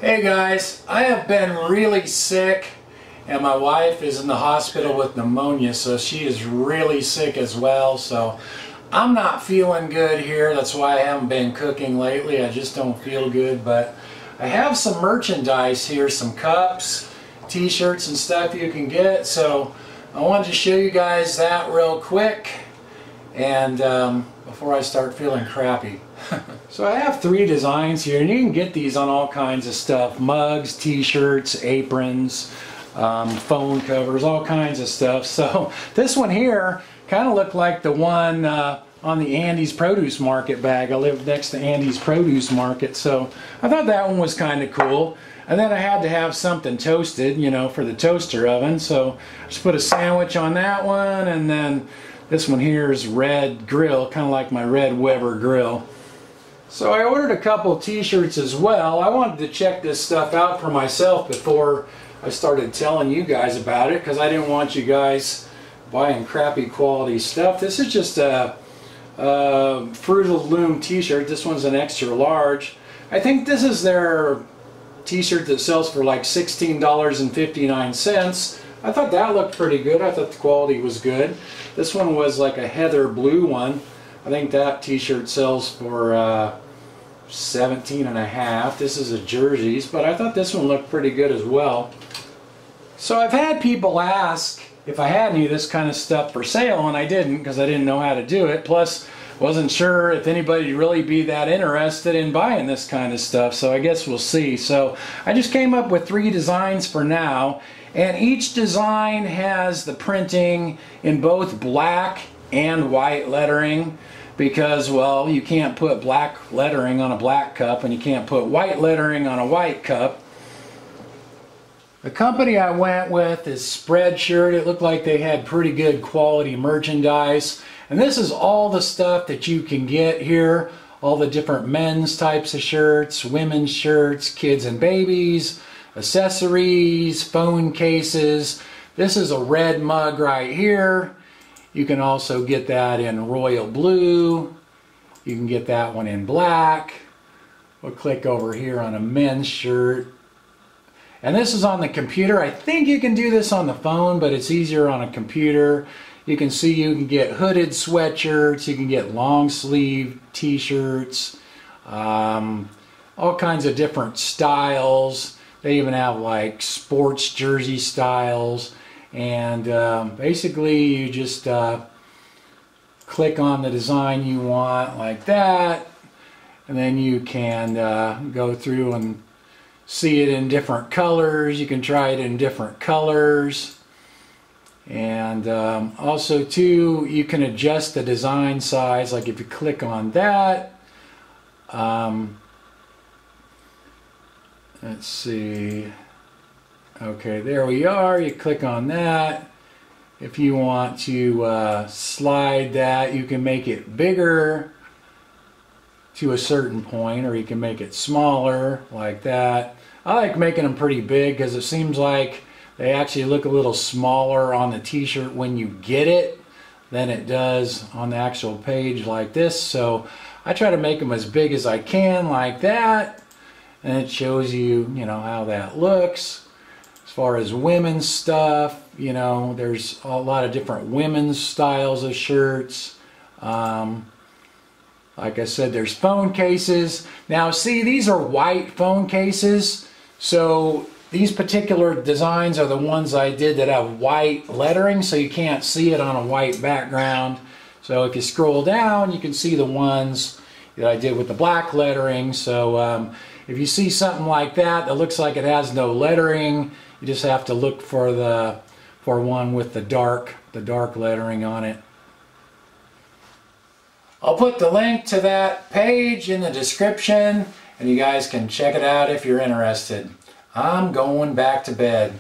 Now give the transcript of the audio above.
Hey guys, I have been really sick and my wife is in the hospital with pneumonia, so she is really sick as well. So I'm not feeling good here. That's why I haven't been cooking lately. I just don't feel good, but I have some merchandise here, some cups, t-shirts and stuff you can get. So I wanted to show you guys that real quick and before I start feeling crappy. So I have 3 designs here, and you can get these on all kinds of stuff: mugs, t-shirts, aprons, phone covers, all kinds of stuff. So this one here kind of looked like the one on the Andy's Produce Market bag. I live next to Andy's Produce Market, so I thought that one was kind of cool. And then I had to have something toasted, you know, for the toaster oven, so I just put a sandwich on that one. And then this one here is red grill, kind of like my red Weber grill. So I ordered a couple t-shirts as well. I wanted to check this stuff out for myself before I started telling you guys about it, because I didn't want you guys buying crappy quality stuff. This is just a Fruit of the Loom t-shirt. This one's an extra large. I think this is their t-shirt that sells for like $16.59. I thought that looked pretty good. I thought the quality was good. This one was like a heather blue one. I think that t-shirt sells for $17.50. This is a jerseys, but I thought this one looked pretty good as well. So I've had people ask if I had any of this kind of stuff for sale, and I didn't, because I didn't know how to do it. Plus, wasn't sure if anybody would really be that interested in buying this kind of stuff, so I guess we'll see. So I just came up with 3 designs for now, and each design has the printing in both black and white lettering, because, well, you can't put black lettering on a black cup and you can't put white lettering on a white cup. The company I went with is Spreadshirt. It looked like they had pretty good quality merchandise, and this is all the stuff that you can get here, all the different men's types of shirts, women's shirts, kids and babies, accessories, phone cases. This is a red mug right here. You can also get that in royal blue. You can get that one in black. We'll click over here on a men's shirt. And this is on the computer. I think you can do this on the phone, but it's easier on a computer. You can see you can get hooded sweatshirts, you can get long sleeve t-shirts, all kinds of different styles. They even have like sports jersey styles. And basically you just click on the design you want like that, and then you can go through and see it in different colors. You can try it in different colors, and also too, you can adjust the design size. Like if you click on that, let's see. Okay, there we are. You click on that. If you want to slide that, you can make it bigger to a certain point, or you can make it smaller like that. I like making them pretty big because it seems like they actually look a little smaller on the t-shirt when you get it than it does on the actual page like this. So I try to make them as big as I can like that, and it shows you, you know, how that looks. As far as women's stuff, you know, there's a lot of different women's styles of shirts. Like I said, there's phone cases. Now see, these are white phone cases. So these particular designs are the ones I did that have white lettering, so you can't see it on a white background. So if you scroll down, you can see the ones that I did with the black lettering. So if you see something like that that looks like it has no lettering, you just have to look for one with the dark lettering on it. I'll put the link to that page in the description, and you guys can check it out if you're interested. I'm going back to bed.